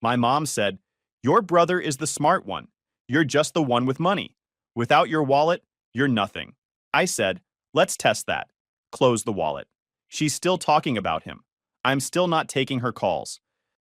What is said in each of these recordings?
My mom said, "Your brother is the smart one. You're just the one with money. Without your wallet, you're nothing." I said, "Let's test that." Close the wallet. She's still talking about him. I'm still not taking her calls.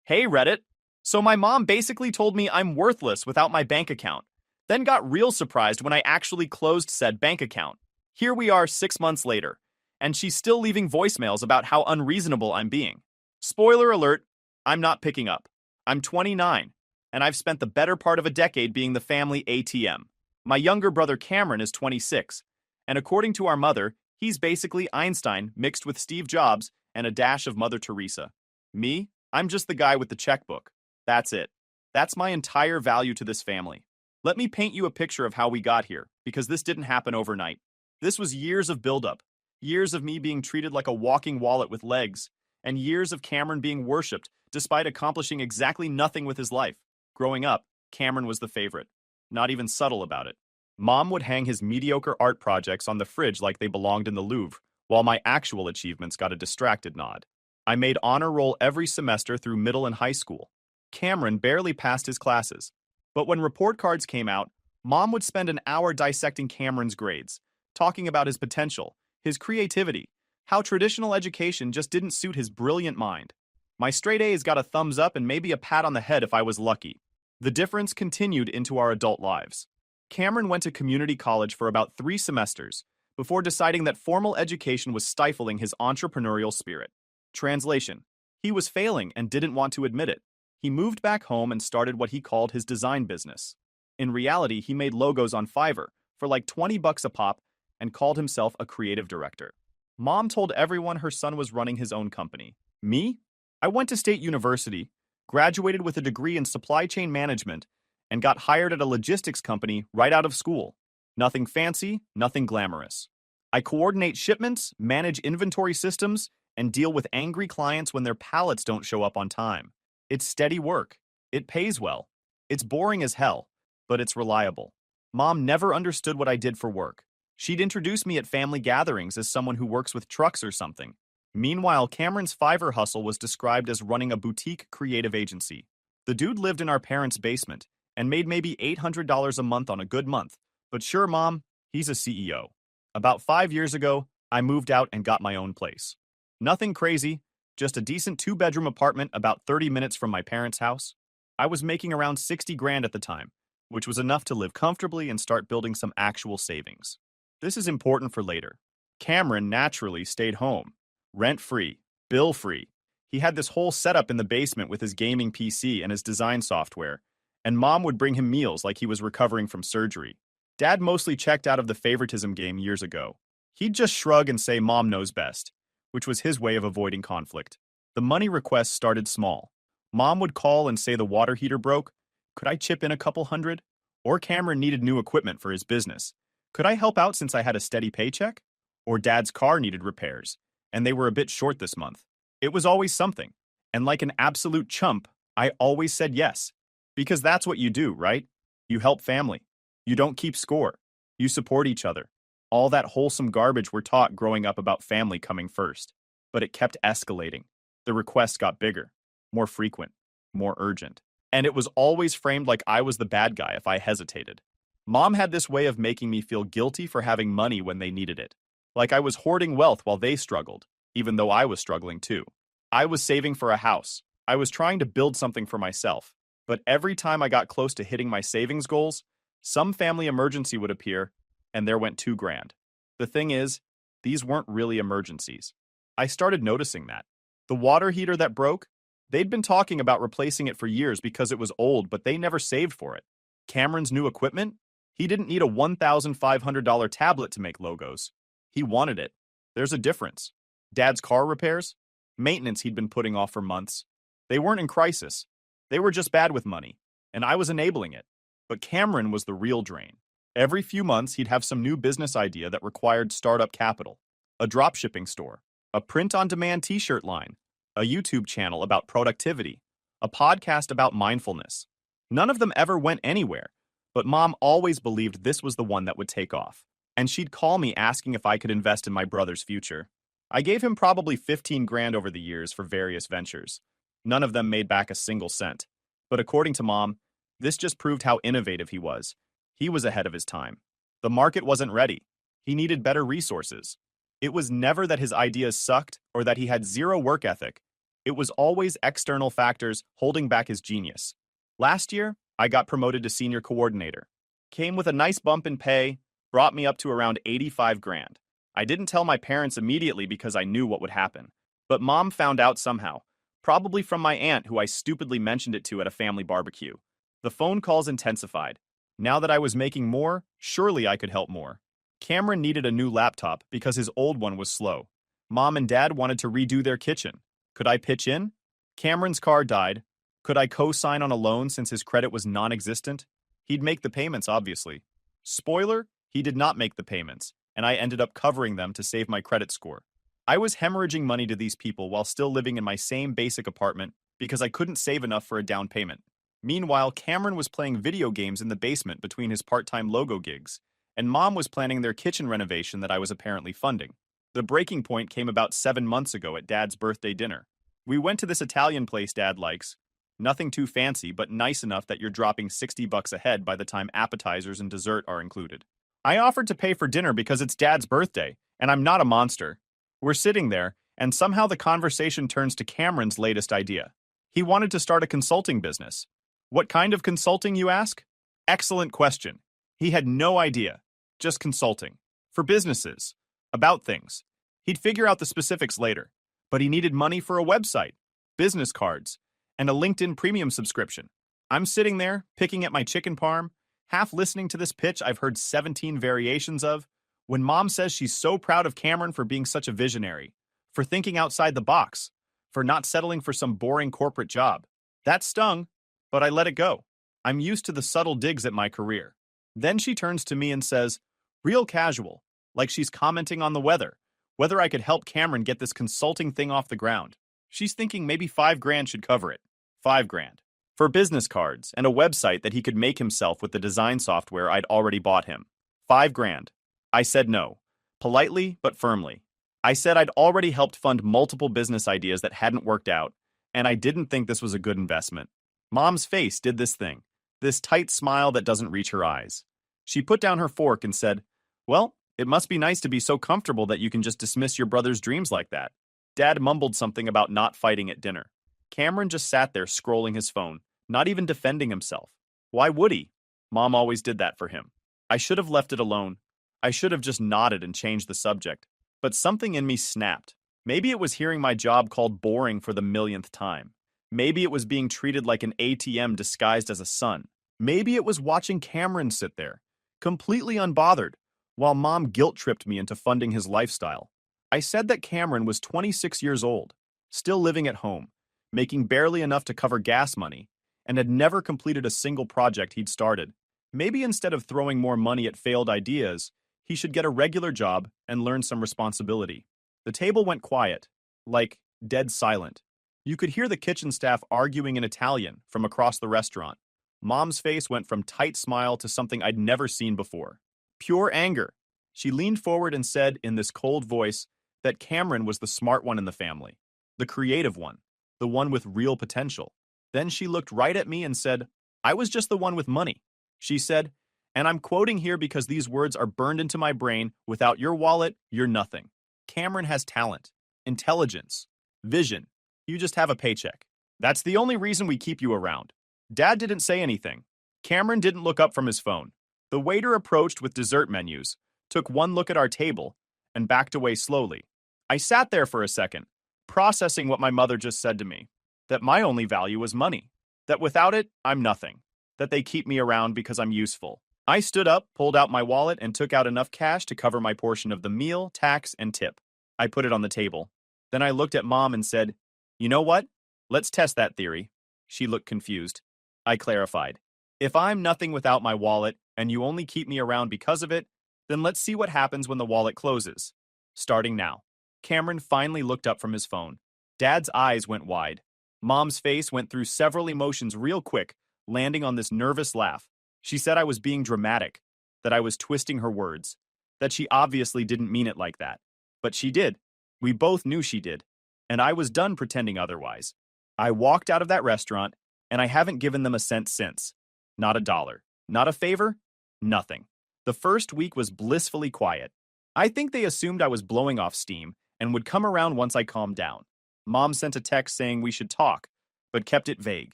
Hey, Reddit. So my mom basically told me I'm worthless without my bank account, then got real surprised when I actually closed said bank account. Here we are 6 months later, and she's still leaving voicemails about how unreasonable I'm being. Spoiler alert, I'm not picking up. I'm 29, and I've spent the better part of a decade being the family ATM. My younger brother Cameron is 26, and according to our mother, he's basically Einstein mixed with Steve Jobs and a dash of Mother Teresa. Me? I'm just the guy with the checkbook. That's it. That's my entire value to this family. Let me paint you a picture of how we got here, because this didn't happen overnight. This was years of buildup, years of me being treated like a walking wallet with legs, and years of Cameron being worshipped despite accomplishing exactly nothing with his life. Growing up, Cameron was the favorite, not even subtle about it. Mom would hang his mediocre art projects on the fridge like they belonged in the Louvre, while my actual achievements got a distracted nod. I made honor roll every semester through middle and high school. Cameron barely passed his classes. But when report cards came out, Mom would spend an hour dissecting Cameron's grades, talking about his potential, his creativity, how traditional education just didn't suit his brilliant mind. My straight A's got a thumbs up and maybe a pat on the head if I was lucky. The difference continued into our adult lives. Cameron went to community college for about 3 semesters before deciding that formal education was stifling his entrepreneurial spirit. Translation: he was failing and didn't want to admit it. He moved back home and started what he called his design business. In reality, he made logos on Fiverr for like $20 a pop and called himself a creative director. Mom told everyone her son was running his own company. Me? I went to State University, graduated with a degree in supply chain management, and got hired at a logistics company right out of school. Nothing fancy, nothing glamorous. I coordinate shipments, manage inventory systems, and deal with angry clients when their pallets don't show up on time. It's steady work. It pays well. It's boring as hell, but it's reliable. Mom never understood what I did for work. She'd introduce me at family gatherings as someone who works with trucks or something. Meanwhile, Cameron's Fiverr hustle was described as running a boutique creative agency. The dude lived in our parents' basement and made maybe $800 a month on a good month. But sure, Mom, he's a CEO. About 5 years ago, I moved out and got my own place. Nothing crazy, just a decent 2-bedroom apartment about 30 minutes from my parents' house. I was making around 60 grand at the time, which was enough to live comfortably and start building some actual savings. This is important for later. Cameron naturally stayed home, rent-free, bill-free. He had this whole setup in the basement with his gaming PC and his design software, and Mom would bring him meals like he was recovering from surgery. Dad mostly checked out of the favoritism game years ago. He'd just shrug and say Mom knows best, which was his way of avoiding conflict. The money requests started small. Mom would call and say the water heater broke. Could I chip in a couple hundred? Or Cameron needed new equipment for his business. Could I help out since I had a steady paycheck? Or Dad's car needed repairs, and they were a bit short this month. It was always something. And like an absolute chump, I always said yes. Because that's what you do, right? You help family. You don't keep score. You support each other. All that wholesome garbage we're taught growing up about family coming first. But it kept escalating. The requests got bigger, more frequent, more urgent. And it was always framed like I was the bad guy if I hesitated. Mom had this way of making me feel guilty for having money when they needed it. Like I was hoarding wealth while they struggled, even though I was struggling too. I was saving for a house. I was trying to build something for myself. But every time I got close to hitting my savings goals, some family emergency would appear, and there went 2 grand. The thing is, these weren't really emergencies. I started noticing that. The water heater that broke, they'd been talking about replacing it for years because it was old, but they never saved for it. Cameron's new equipment? He didn't need a $1,500 tablet to make logos. He wanted it. There's a difference. Dad's car repairs? Maintenance he'd been putting off for months. They weren't in crisis. They were just bad with money, and I was enabling it. But Cameron was the real drain. Every few months, he'd have some new business idea that required startup capital. A dropshipping store, a print-on-demand t-shirt line, a YouTube channel about productivity, a podcast about mindfulness. None of them ever went anywhere, but Mom always believed this was the one that would take off. And she'd call me asking if I could invest in my brother's future. I gave him probably 15 grand over the years for various ventures. None of them made back a single cent. But according to Mom, this just proved how innovative he was. He was ahead of his time. The market wasn't ready. He needed better resources. It was never that his ideas sucked or that he had zero work ethic. It was always external factors holding back his genius. Last year, I got promoted to senior coordinator. Came with a nice bump in pay, brought me up to around 85 grand. I didn't tell my parents immediately because I knew what would happen. But Mom found out somehow, probably from my aunt who I stupidly mentioned it to at a family barbecue. The phone calls intensified. Now that I was making more, surely I could help more. Cameron needed a new laptop because his old one was slow. Mom and Dad wanted to redo their kitchen. Could I pitch in? Cameron's car died. Could I co-sign on a loan since his credit was non-existent? He'd make the payments, obviously. Spoiler, he did not make the payments, and I ended up covering them to save my credit score. I was hemorrhaging money to these people while still living in my same basic apartment because I couldn't save enough for a down payment. Meanwhile, Cameron was playing video games in the basement between his part-time logo gigs, and Mom was planning their kitchen renovation that I was apparently funding. The breaking point came about 7 months ago at Dad's birthday dinner. We went to this Italian place Dad likes. Nothing too fancy, but nice enough that you're dropping $60 a head by the time appetizers and dessert are included. I offered to pay for dinner because it's Dad's birthday, and I'm not a monster. We're sitting there, and somehow the conversation turns to Cameron's latest idea. He wanted to start a consulting business. What kind of consulting, you ask? Excellent question. He had no idea. Just consulting. For businesses. About things. He'd figure out the specifics later. But he needed money for a website, business cards, and a LinkedIn premium subscription. I'm sitting there, picking at my chicken parm, half listening to this pitch I've heard 17 variations of, when Mom says she's so proud of Cameron for being such a visionary, for thinking outside the box, for not settling for some boring corporate job. That stung, but I let it go. I'm used to the subtle digs at my career. Then she turns to me and says, real casual, like she's commenting on the weather, whether I could help Cameron get this consulting thing off the ground. She's thinking maybe 5 grand should cover it. 5 grand. For business cards and a website that he could make himself with the design software I'd already bought him. 5 grand. I said no. Politely, but firmly. I said I'd already helped fund multiple business ideas that hadn't worked out, and I didn't think this was a good investment. Mom's face did this thing. This tight smile that doesn't reach her eyes. She put down her fork and said, well, it must be nice to be so comfortable that you can just dismiss your brother's dreams like that. Dad mumbled something about not fighting at dinner. Cameron just sat there scrolling his phone, not even defending himself. Why would he? Mom always did that for him. I should have left it alone. I should have just nodded and changed the subject. But something in me snapped. Maybe it was hearing my job called boring for the millionth time. Maybe it was being treated like an ATM disguised as a son. Maybe it was watching Cameron sit there, completely unbothered, while Mom guilt-tripped me into funding his lifestyle. I said that Cameron was 26 years old, still living at home, making barely enough to cover gas money, and had never completed a single project he'd started. Maybe instead of throwing more money at failed ideas, he should get a regular job and learn some responsibility. The table went quiet, like dead silent. You could hear the kitchen staff arguing in Italian from across the restaurant. Mom's face went from tight smile to something I'd never seen before. Pure anger. She leaned forward and said in this cold voice that Cameron was the smart one in the family, the creative one, the one with real potential. Then she looked right at me and said, I was just the one with money. She said, and I'm quoting here because these words are burned into my brain, without your wallet, you're nothing. Cameron has talent, intelligence, vision. You just have a paycheck. That's the only reason we keep you around. Dad didn't say anything. Cameron didn't look up from his phone. The waiter approached with dessert menus, took one look at our table, and backed away slowly. I sat there for a second, processing what my mother just said to me, that my only value was money, that without it, I'm nothing, that they keep me around because I'm useful. I stood up, pulled out my wallet, and took out enough cash to cover my portion of the meal, tax, and tip. I put it on the table. Then I looked at Mom and said, you know what? Let's test that theory. She looked confused. I clarified. If I'm nothing without my wallet, and you only keep me around because of it, then let's see what happens when the wallet closes. Starting now. Cameron finally looked up from his phone. Dad's eyes went wide. Mom's face went through several emotions real quick, landing on this nervous laugh. She said I was being dramatic, that I was twisting her words, that she obviously didn't mean it like that. But she did. We both knew she did. And I was done pretending otherwise. I walked out of that restaurant, and I haven't given them a cent since. Not a dollar. Not a favor? Nothing. The first week was blissfully quiet. I think they assumed I was blowing off steam and would come around once I calmed down. Mom sent a text saying we should talk, but kept it vague.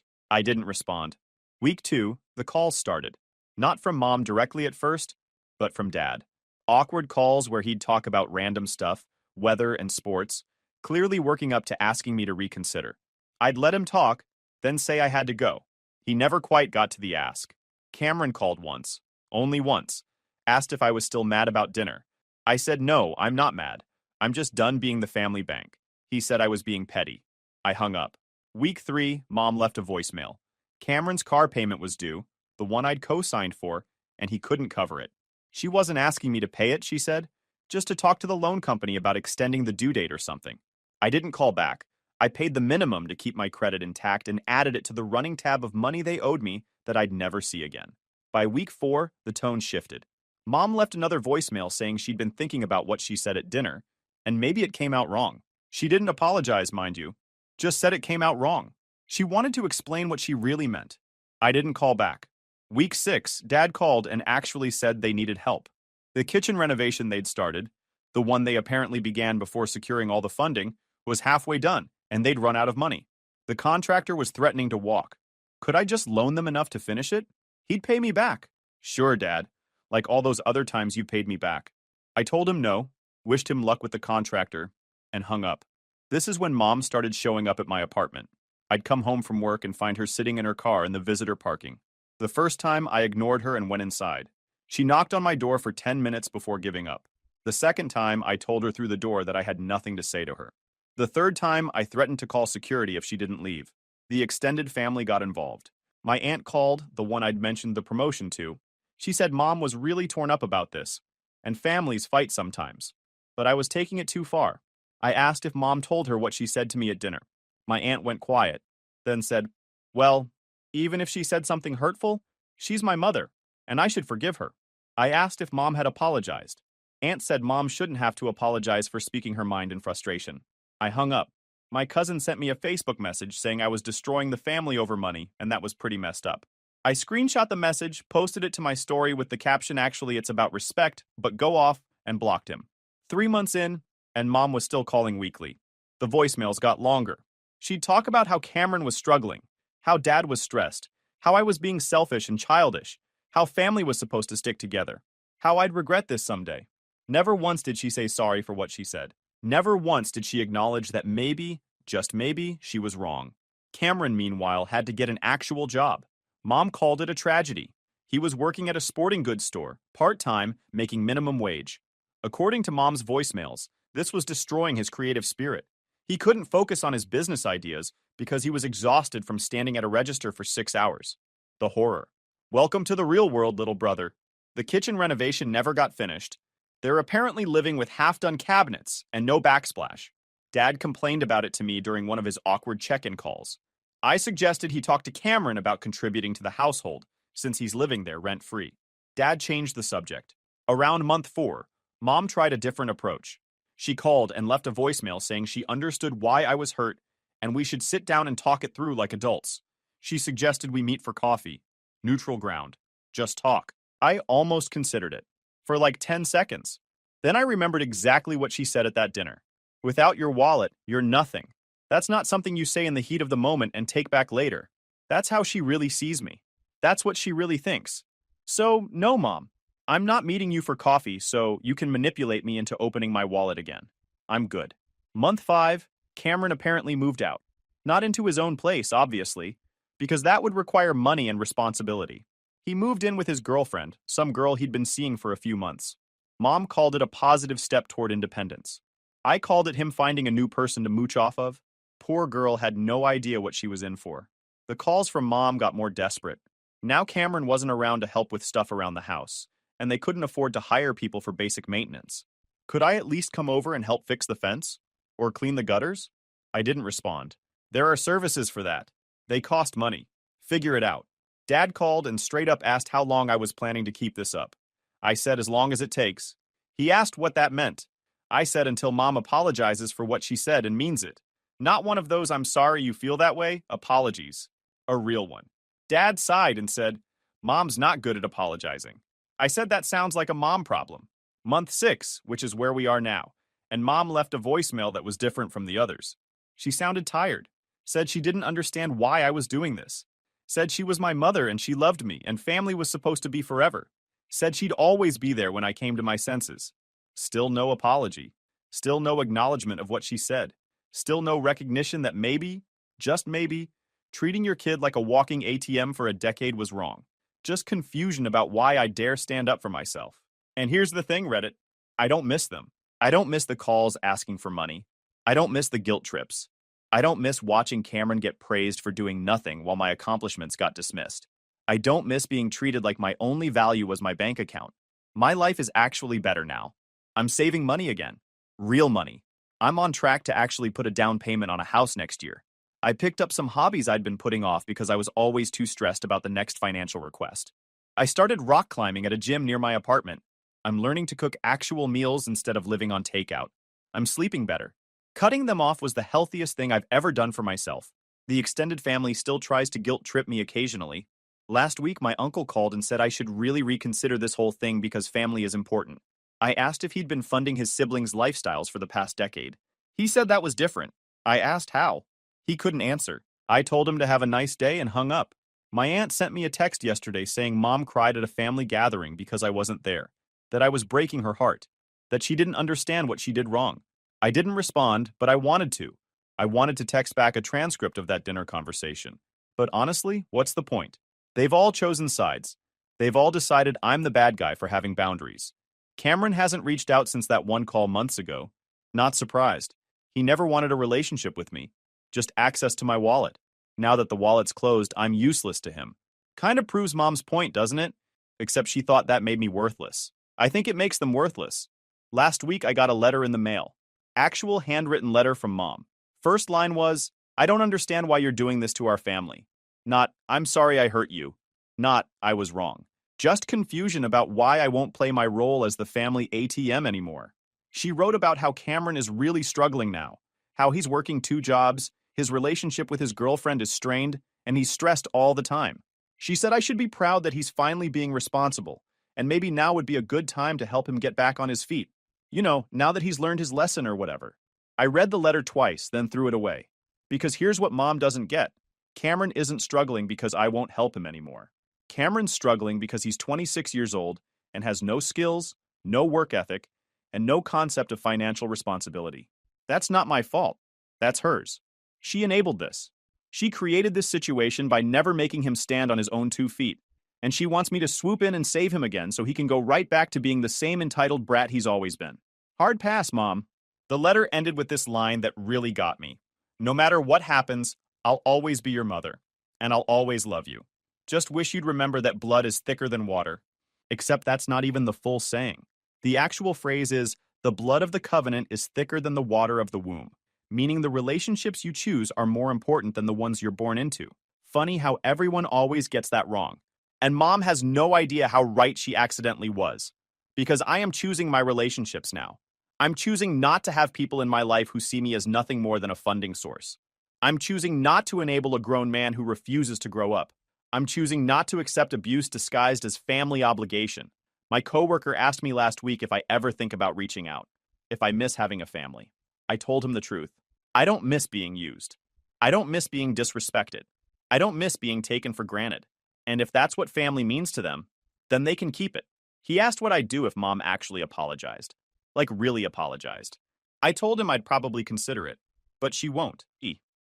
I didn't respond. Week 2, the calls started. Not from Mom directly at first, but from Dad. Awkward calls where he'd talk about random stuff, weather and sports, clearly working up to asking me to reconsider. I'd let him talk, then say I had to go. He never quite got to the ask. Cameron called once, only once, asked if I was still mad about dinner. I said no, I'm not mad. I'm just done being the family bank. He said I was being petty. I hung up. Week 3, Mom left a voicemail. Cameron's car payment was due, the one I'd co-signed for, and he couldn't cover it. She wasn't asking me to pay it, she said, just to talk to the loan company about extending the due date or something. I didn't call back. I paid the minimum to keep my credit intact and added it to the running tab of money they owed me that I'd never see again. By week 4, the tone shifted. Mom left another voicemail saying she'd been thinking about what she said at dinner, and maybe it came out wrong. She didn't apologize, mind you, just said it came out wrong. She wanted to explain what she really meant. I didn't call back. Week 6, Dad called and actually said they needed help. The kitchen renovation they'd started, the one they apparently began before securing all the funding, was halfway done, and they'd run out of money. The contractor was threatening to walk. Could I just loan them enough to finish it? He'd pay me back. Sure, Dad, like all those other times you paid me back. I told him no, wished him luck with the contractor, and hung up. This is when Mom started showing up at my apartment. I'd come home from work and find her sitting in her car in the visitor parking. The first time, I ignored her and went inside. She knocked on my door for 10 minutes before giving up. The second time, I told her through the door that I had nothing to say to her. The third time, I threatened to call security if she didn't leave. The extended family got involved. My aunt called, the one I'd mentioned the promotion to. She said Mom was really torn up about this, and families fight sometimes. But I was taking it too far. I asked if Mom told her what she said to me at dinner. My aunt went quiet, then said, well, even if she said something hurtful, she's my mother, and I should forgive her. I asked if Mom had apologized. Aunt said Mom shouldn't have to apologize for speaking her mind in frustration. I hung up. My cousin sent me a Facebook message saying I was destroying the family over money, and that was pretty messed up. I screenshot the message, posted it to my story with the caption actually it's about respect, but go off, and blocked him. 3 months in, and Mom was still calling weekly. The voicemails got longer. She'd talk about how Cameron was struggling, how Dad was stressed, how I was being selfish and childish, how family was supposed to stick together, how I'd regret this someday. Never once did she say sorry for what she said. Never once did she acknowledge that maybe, just maybe, she was wrong. Cameron, meanwhile, had to get an actual job. Mom called it a tragedy. He was working at a sporting goods store, part-time, making minimum wage. According to Mom's voicemails, this was destroying his creative spirit. He couldn't focus on his business ideas because he was exhausted from standing at a register for 6 hours. The horror. Welcome to the real world, little brother. The kitchen renovation never got finished. They're apparently living with half-done cabinets and no backsplash. Dad complained about it to me during one of his awkward check-in calls. I suggested he talk to Cameron about contributing to the household, since he's living there rent-free. Dad changed the subject. Around month 4, Mom tried a different approach. She called and left a voicemail saying she understood why I was hurt and we should sit down and talk it through like adults. She suggested we meet for coffee. Neutral ground. Just talk. I almost considered it. For like 10 seconds. Then I remembered exactly what she said at that dinner. Without your wallet, you're nothing. That's not something you say in the heat of the moment and take back later. That's how she really sees me. That's what she really thinks. So, no, Mom. I'm not meeting you for coffee so you can manipulate me into opening my wallet again. I'm good. Month 5, Cameron apparently moved out. Not into his own place, obviously, because that would require money and responsibility. He moved in with his girlfriend, some girl he'd been seeing for a few months. Mom called it a positive step toward independence. I called it him finding a new person to mooch off of. Poor girl had no idea what she was in for. The calls from Mom got more desperate. Now Cameron wasn't around to help with stuff around the house, and they couldn't afford to hire people for basic maintenance. Could I at least come over and help fix the fence? Or clean the gutters? I didn't respond. There are services for that. They cost money. Figure it out. Dad called and straight up asked how long I was planning to keep this up. I said as long as it takes. He asked what that meant. I said until Mom apologizes for what she said and means it. Not one of those I'm sorry you feel that way apologies. A real one. Dad sighed and said, Mom's not good at apologizing. I said that sounds like a mom problem. Month 6, which is where we are now, and Mom left a voicemail that was different from the others. She sounded tired, said she didn't understand why I was doing this, said she was my mother and she loved me and family was supposed to be forever, said she'd always be there when I came to my senses. Still no apology, still no acknowledgement of what she said, still no recognition that maybe, just maybe, treating your kid like a walking ATM for a decade was wrong. Just confusion about why I dare stand up for myself. And here's the thing, Reddit. I don't miss them. I don't miss the calls asking for money. I don't miss the guilt trips. I don't miss watching Cameron get praised for doing nothing while my accomplishments got dismissed. I don't miss being treated like my only value was my bank account. My life is actually better now. I'm saving money again. Real money. I'm on track to actually put a down payment on a house next year. I picked up some hobbies I'd been putting off because I was always too stressed about the next financial request. I started rock climbing at a gym near my apartment. I'm learning to cook actual meals instead of living on takeout. I'm sleeping better. Cutting them off was the healthiest thing I've ever done for myself. The extended family still tries to guilt trip me occasionally. Last week, my uncle called and said I should really reconsider this whole thing because family is important. I asked if he'd been funding his siblings' lifestyles for the past decade. He said that was different. I asked how. He couldn't answer. I told him to have a nice day and hung up. My aunt sent me a text yesterday saying Mom cried at a family gathering because I wasn't there, that I was breaking her heart, that she didn't understand what she did wrong. I didn't respond, but I wanted to. I wanted to text back a transcript of that dinner conversation. But honestly, what's the point? They've all chosen sides. They've all decided I'm the bad guy for having boundaries. Cameron hasn't reached out since that one call months ago. Not surprised. He never wanted a relationship with me. Just access to my wallet. Now that the wallet's closed, I'm useless to him. Kind of proves Mom's point, doesn't it? Except she thought that made me worthless. I think it makes them worthless. Last week I got a letter in the mail. Actual handwritten letter from Mom. First line was, I don't understand why you're doing this to our family. Not, I'm sorry I hurt you. Not, I was wrong. Just confusion about why I won't play my role as the family ATM anymore. She wrote about how Cameron is really struggling now, how he's working 2 jobs, his relationship with his girlfriend is strained, and he's stressed all the time. She said I should be proud that he's finally being responsible, and maybe now would be a good time to help him get back on his feet. You know, now that he's learned his lesson or whatever. I read the letter twice, then threw it away. Because here's what Mom doesn't get. Cameron isn't struggling because I won't help him anymore. Cameron's struggling because he's 26 years old and has no skills, no work ethic, and no concept of financial responsibility. That's not my fault. That's hers. She enabled this. She created this situation by never making him stand on his own 2 feet. And she wants me to swoop in and save him again so he can go right back to being the same entitled brat he's always been. Hard pass, Mom. The letter ended with this line that really got me. No matter what happens, I'll always be your mother, and I'll always love you. Just wish you'd remember that blood is thicker than water. Except that's not even the full saying. The actual phrase is, the blood of the covenant is thicker than the water of the womb, meaning the relationships you choose are more important than the ones you're born into. Funny how everyone always gets that wrong. And Mom has no idea how right she accidentally was. Because I am choosing my relationships now. I'm choosing not to have people in my life who see me as nothing more than a funding source. I'm choosing not to enable a grown man who refuses to grow up. I'm choosing not to accept abuse disguised as family obligation. My coworker asked me last week if I ever think about reaching out, if I miss having a family. I told him the truth. I don't miss being used. I don't miss being disrespected. I don't miss being taken for granted. And if that's what family means to them, then they can keep it. He asked what I'd do if Mom actually apologized. Like really apologized. I told him I'd probably consider it, but she won't.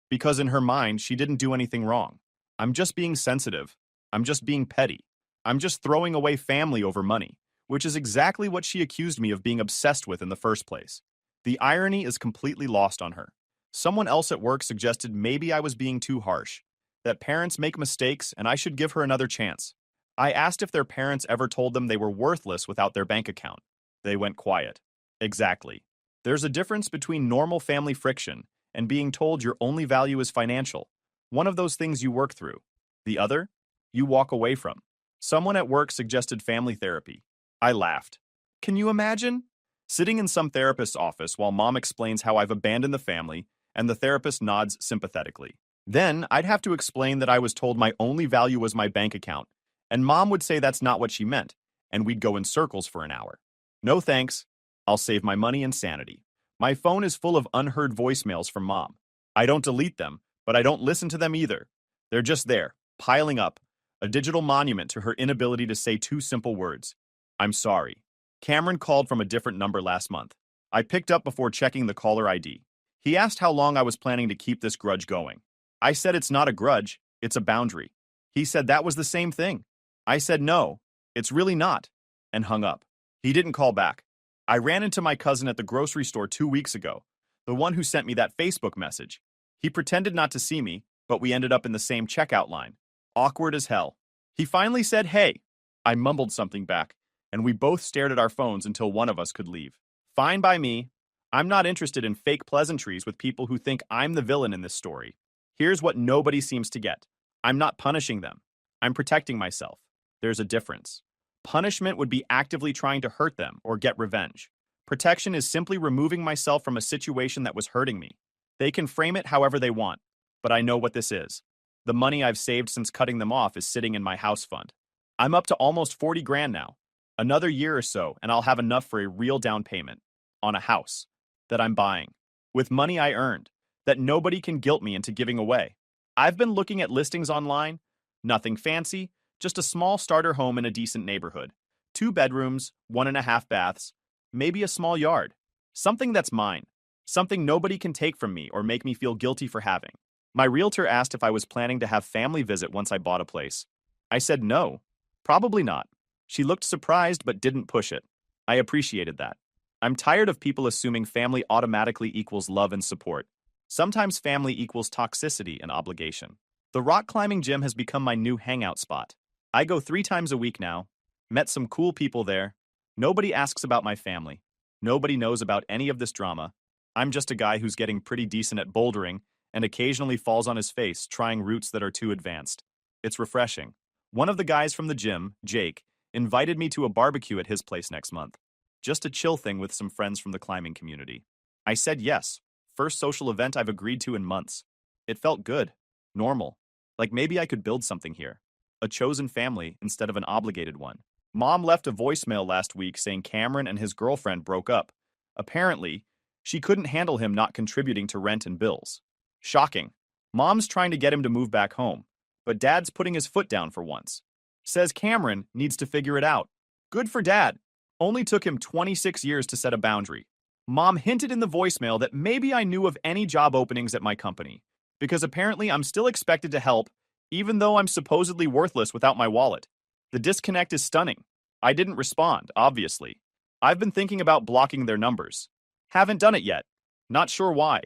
Because in her mind, she didn't do anything wrong. I'm just being sensitive. I'm just being petty. I'm just throwing away family over money, which is exactly what she accused me of being obsessed with in the first place. The irony is completely lost on her. Someone else at work suggested maybe I was being too harsh, that parents make mistakes and I should give her another chance. I asked if their parents ever told them they were worthless without their bank account. They went quiet. Exactly. There's a difference between normal family friction and being told your only value is financial. One of those things you work through. The other, you walk away from. Someone at work suggested family therapy. I laughed. Can you imagine? Sitting in some therapist's office while Mom explains how I've abandoned the family, and the therapist nods sympathetically. Then I'd have to explain that I was told my only value was my bank account, and Mom would say that's not what she meant, and we'd go in circles for an hour. No thanks. I'll save my money and sanity. My phone is full of unheard voicemails from Mom. I don't delete them, but I don't listen to them either. They're just there, piling up, a digital monument to her inability to say two simple words. I'm sorry. Cameron called from a different number last month. I picked up before checking the caller ID. He asked how long I was planning to keep this grudge going. I said it's not a grudge, it's a boundary. He said that was the same thing. I said no, it's really not, and hung up. He didn't call back. I ran into my cousin at the grocery store 2 weeks ago, the one who sent me that Facebook message. He pretended not to see me, but we ended up in the same checkout line. Awkward as hell. He finally said, "Hey." I mumbled something back, and we both stared at our phones until one of us could leave. Fine by me. I'm not interested in fake pleasantries with people who think I'm the villain in this story. Here's what nobody seems to get. I'm not punishing them. I'm protecting myself. There's a difference. Punishment would be actively trying to hurt them or get revenge. Protection is simply removing myself from a situation that was hurting me. They can frame it however they want, but I know what this is. The money I've saved since cutting them off is sitting in my house fund. I'm up to almost 40 grand now. Another year or so, and I'll have enough for a real down payment on a house that I'm buying with money I earned that nobody can guilt me into giving away. I've been looking at listings online. Nothing fancy, just a small starter home in a decent neighborhood. 2 bedrooms, 1.5 baths, maybe a small yard. Something that's mine. Something nobody can take from me or make me feel guilty for having. My realtor asked if I was planning to have family visit once I bought a place. I said no, probably not. She looked surprised but didn't push it. I appreciated that. I'm tired of people assuming family automatically equals love and support. Sometimes family equals toxicity and obligation. The rock climbing gym has become my new hangout spot. I go 3 times a week now. Met some cool people there. Nobody asks about my family. Nobody knows about any of this drama. I'm just a guy who's getting pretty decent at bouldering and occasionally falls on his face trying routes that are too advanced. It's refreshing. One of the guys from the gym, Jake, invited me to a barbecue at his place next month. Just a chill thing with some friends from the climbing community. I said yes. First social event I've agreed to in months. It felt good. Normal. Like maybe I could build something here. A chosen family instead of an obligated one. Mom left a voicemail last week saying Cameron and his girlfriend broke up. Apparently, she couldn't handle him not contributing to rent and bills. Shocking. Mom's trying to get him to move back home, but Dad's putting his foot down for once. Says Cameron needs to figure it out. Good for Dad. Only took him 26 years to set a boundary. Mom hinted in the voicemail that maybe I knew of any job openings at my company, because apparently I'm still expected to help, even though I'm supposedly worthless without my wallet. The disconnect is stunning. I didn't respond, obviously. I've been thinking about blocking their numbers. Haven't done it yet. Not sure why.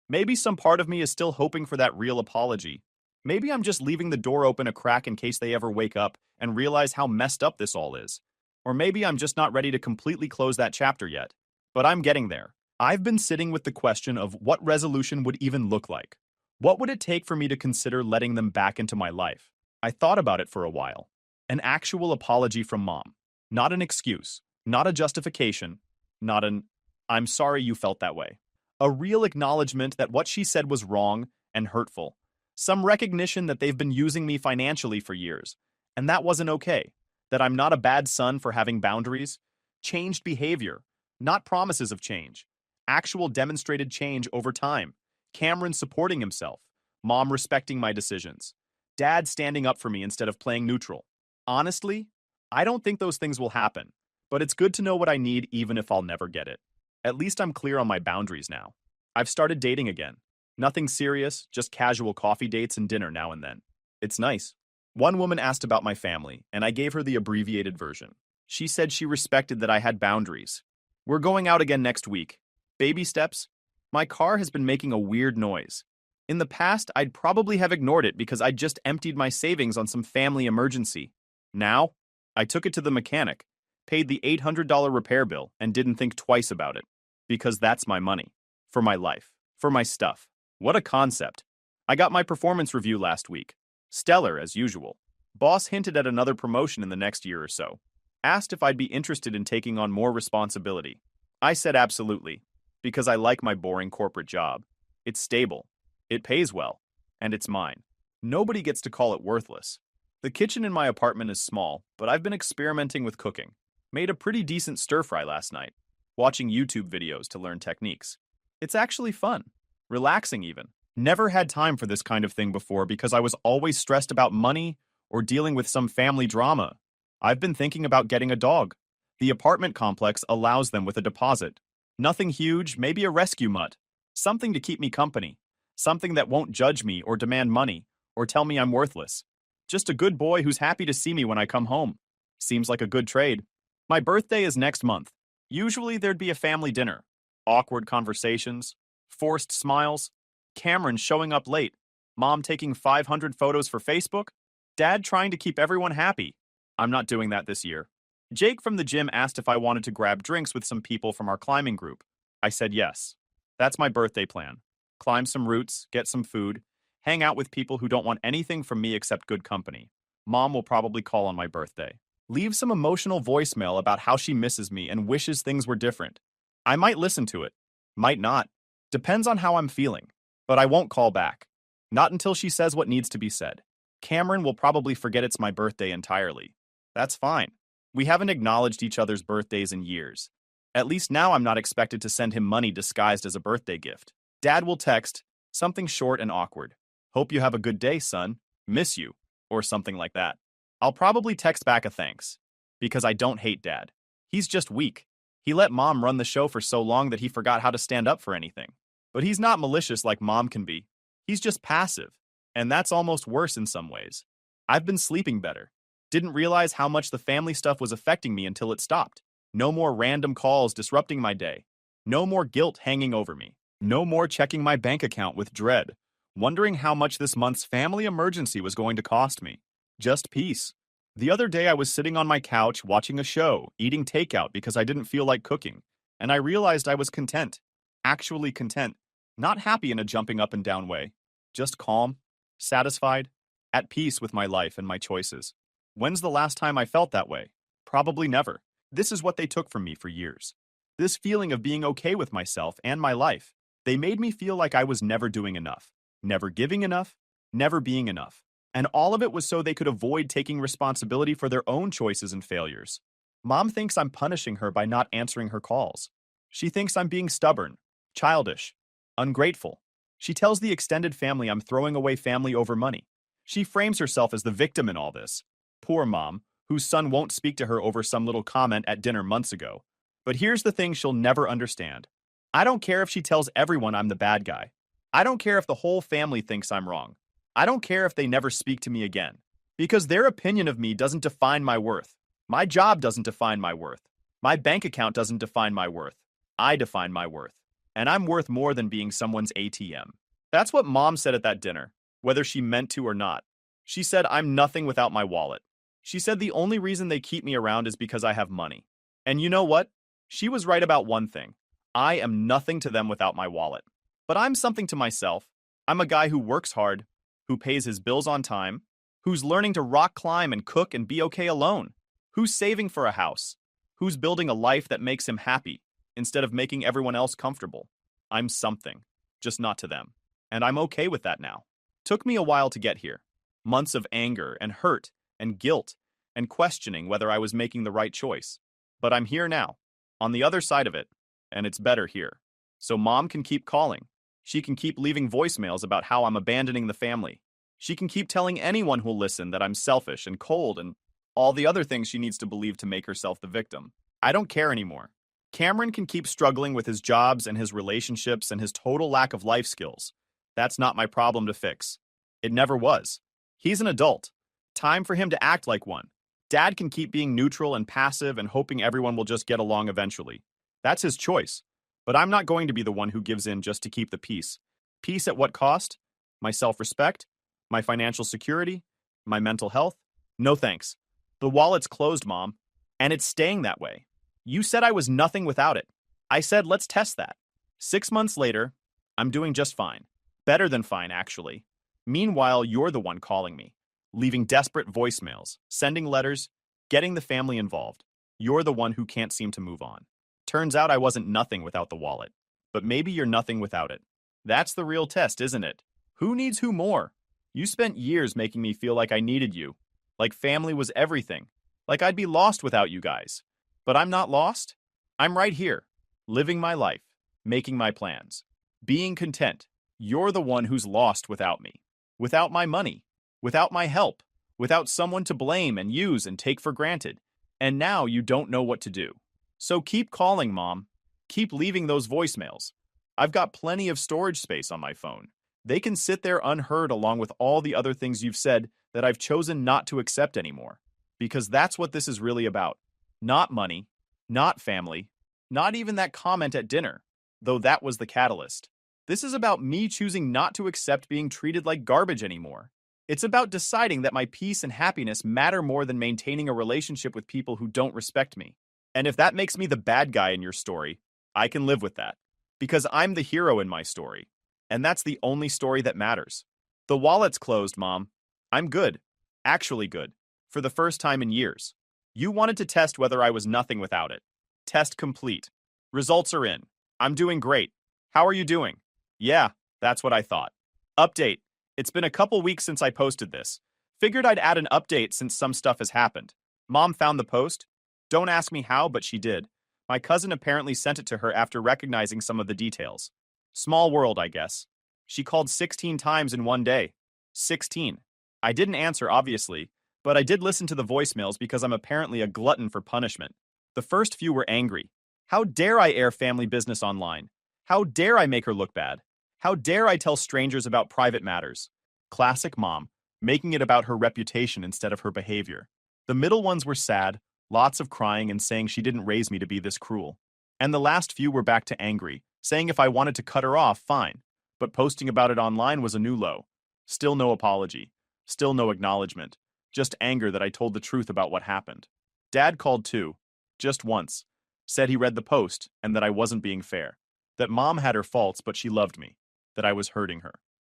Maybe some part of me is still hoping for that real apology. Maybe I'm just leaving the door open a crack in case they ever wake up and realize how messed up this all is. Or maybe I'm just not ready to completely close that chapter yet. But I'm getting there. I've been sitting with the question of what resolution would even look like. What would it take for me to consider letting them back into my life? I thought about it for a while. An actual apology from Mom. Not an excuse. Not a justification. Not an, "I'm sorry you felt that way." A real acknowledgement that what she said was wrong and hurtful. Some recognition that they've been using me financially for years, and that wasn't okay. That I'm not a bad son for having boundaries. Changed behavior, not promises of change. Actual demonstrated change over time. Cameron supporting himself. Mom respecting my decisions. Dad standing up for me instead of playing neutral. Honestly, I don't think those things will happen, but it's good to know what I need even if I'll never get it. At least I'm clear on my boundaries now. I've started dating again. Nothing serious, just casual coffee dates and dinner now and then. It's nice. One woman asked about my family, and I gave her the abbreviated version. She said she respected that I had boundaries. We're going out again next week. Baby steps. My car has been making a weird noise. In the past, I'd probably have ignored it because I'd just emptied my savings on some family emergency. Now, I took it to the mechanic, paid the $800 repair bill, and didn't think twice about it. Because that's my money. For my life. For my stuff. What a concept. I got my performance review last week. Stellar, as usual. Boss hinted at another promotion in the next year or so. Asked if I'd be interested in taking on more responsibility. I said absolutely, because I like my boring corporate job. It's stable. It pays well. and it's mine. Nobody gets to call it worthless. The kitchen in my apartment is small, but I've been experimenting with cooking. Made a pretty decent stir-fry last night, watching YouTube videos to learn techniques. It's actually fun. Relaxing even. Never had time for this kind of thing before because I was always stressed about money or dealing with some family drama. I've been thinking about getting a dog. The apartment complex allows them with a deposit. Nothing huge, maybe a rescue mutt. Something to keep me company. Something that won't judge me or demand money or tell me I'm worthless. Just a good boy who's happy to see me when I come home. Seems like a good trade. My birthday is next month. Usually there'd be a family dinner. Awkward conversations. Forced smiles. Cameron showing up late. Mom taking 500 photos for Facebook. Dad trying to keep everyone happy. I'm not doing that this year. Jake from the gym asked if I wanted to grab drinks with some people from our climbing group. I said yes. That's my birthday plan. Climb some routes, get some food, hang out with people who don't want anything from me except good company. Mom will probably call on my birthday. Leave some emotional voicemail about how she misses me and wishes things were different. I might listen to it. Might not. Depends on how I'm feeling. But I won't call back. Not until she says what needs to be said. Cameron will probably forget it's my birthday entirely. That's fine. We haven't acknowledged each other's birthdays in years. At least now I'm not expected to send him money disguised as a birthday gift. Dad will text, something short and awkward. Hope you have a good day, son. Miss you. Or something like that. I'll probably text back a thanks. Because I don't hate Dad. He's just weak. He let Mom run the show for so long that he forgot how to stand up for anything. But he's not malicious like Mom can be. He's just passive. And that's almost worse in some ways. I've been sleeping better. Didn't realize how much the family stuff was affecting me until it stopped. No more random calls disrupting my day. No more guilt hanging over me. No more checking my bank account with dread, wondering how much this month's family emergency was going to cost me. Just peace. The other day I was sitting on my couch watching a show, eating takeout because I didn't feel like cooking, and I realized I was content. Actually content. Not happy in a jumping up and down way. Just calm, satisfied, at peace with my life and my choices. When's the last time I felt that way? Probably never. This is what they took from me for years. This feeling of being okay with myself and my life. They made me feel like I was never doing enough, never giving enough, never being enough. And all of it was so they could avoid taking responsibility for their own choices and failures. Mom thinks I'm punishing her by not answering her calls. She thinks I'm being stubborn, childish, ungrateful. She tells the extended family I'm throwing away family over money. She frames herself as the victim in all this. Poor Mom, whose son won't speak to her over some little comment at dinner months ago. But here's the thing she'll never understand. I don't care if she tells everyone I'm the bad guy. I don't care if the whole family thinks I'm wrong. I don't care if they never speak to me again. Because their opinion of me doesn't define my worth. My job doesn't define my worth. My bank account doesn't define my worth. I define my worth. And I'm worth more than being someone's ATM. That's what Mom said at that dinner, whether she meant to or not. She said I'm nothing without my wallet. She said the only reason they keep me around is because I have money. And you know what? She was right about one thing. I am nothing to them without my wallet. But I'm something to myself. I'm a guy who works hard, who pays his bills on time, who's learning to rock climb and cook and be okay alone, who's saving for a house, who's building a life that makes him happy instead of making everyone else comfortable. I'm something, just not to them. And I'm okay with that now. Took me a while to get here. Months of anger and hurt and guilt and questioning whether I was making the right choice. But I'm here now, on the other side of it, and it's better here. So Mom can keep calling. She can keep leaving voicemails about how I'm abandoning the family. She can keep telling anyone who'll listen that I'm selfish and cold and all the other things she needs to believe to make herself the victim. I don't care anymore. Cameron can keep struggling with his jobs and his relationships and his total lack of life skills. That's not my problem to fix. It never was. He's an adult. Time for him to act like one. Dad can keep being neutral and passive and hoping everyone will just get along eventually. That's his choice. But I'm not going to be the one who gives in just to keep the peace. Peace at what cost? My self-respect? My financial security? My mental health? No thanks. The wallet's closed, Mom. And it's staying that way. You said I was nothing without it. I said let's test that. 6 months later, I'm doing just fine. Better than fine, actually. Meanwhile, you're the one calling me. Leaving desperate voicemails, sending letters, getting the family involved. You're the one who can't seem to move on. Turns out I wasn't nothing without the wallet. But maybe you're nothing without it. That's the real test, isn't it? Who needs who more? You spent years making me feel like I needed you, like family was everything, like I'd be lost without you guys. But I'm not lost. I'm right here, living my life, making my plans, being content. You're the one who's lost without me, without my money, without my help, without someone to blame and use and take for granted. And now you don't know what to do. So keep calling, Mom. Keep leaving those voicemails. I've got plenty of storage space on my phone. They can sit there unheard along with all the other things you've said that I've chosen not to accept anymore. Because that's what this is really about. Not money, not family, not even that comment at dinner, though that was the catalyst. This is about me choosing not to accept being treated like garbage anymore. It's about deciding that my peace and happiness matter more than maintaining a relationship with people who don't respect me. And if that makes me the bad guy in your story, I can live with that. Because I'm the hero in my story. And that's the only story that matters. The wallet's closed, Mom. I'm good. Actually good. For the first time in years. You wanted to test whether I was nothing without it. Test complete. Results are in. I'm doing great. How are you doing? Yeah, that's what I thought. Update. It's been a couple weeks since I posted this. Figured I'd add an update since some stuff has happened. Mom found the post. Don't ask me how, but she did. My cousin apparently sent it to her after recognizing some of the details. Small world, I guess. She called 16 times in one day. 16. I didn't answer, obviously, but I did listen to the voicemails because I'm apparently a glutton for punishment. The first few were angry. How dare I air family business online? How dare I make her look bad? How dare I tell strangers about private matters? Classic Mom, making it about her reputation instead of her behavior. The middle ones were sad, lots of crying and saying she didn't raise me to be this cruel. And the last few were back to angry, saying if I wanted to cut her off, fine. But posting about it online was a new low. Still no apology. Still no acknowledgement. Just anger that I told the truth about what happened. Dad called too. Just once. Said he read the post and that I wasn't being fair. That Mom had her faults, but she loved me. That I was hurting her.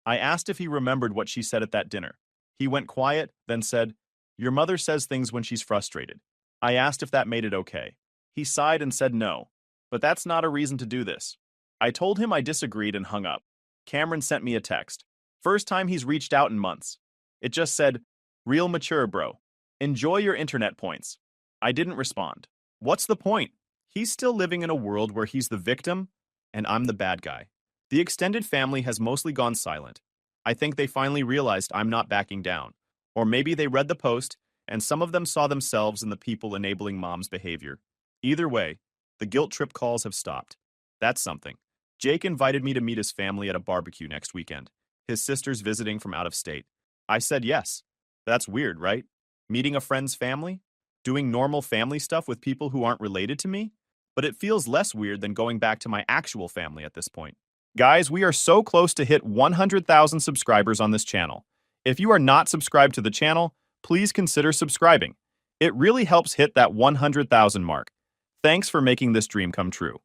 I asked if he remembered what she said at that dinner. He went quiet, then said, "Your mother says things when she's frustrated." I asked if that made it okay. He sighed and said no. But that's not a reason to do this. I told him I disagreed and hung up. Cameron sent me a text. First time he's reached out in months. It just said, "Real mature, bro. Enjoy your internet points." I didn't respond. What's the point? He's still living in a world where he's the victim and I'm the bad guy. The extended family has mostly gone silent. I think they finally realized I'm not backing down. Or maybe they read the post and some of them saw themselves in the people enabling Mom's behavior. Either way, the guilt trip calls have stopped. That's something. Jake invited me to meet his family at a barbecue next weekend. His sister's visiting from out of state. I said yes. That's weird, right? Meeting a friend's family? Doing normal family stuff with people who aren't related to me? But it feels less weird than going back to my actual family at this point. Guys, we are so close to hit 100,000 subscribers on this channel. If you are not subscribed to the channel, please consider subscribing. It really helps hit that 100,000 mark. Thanks for making this dream come true.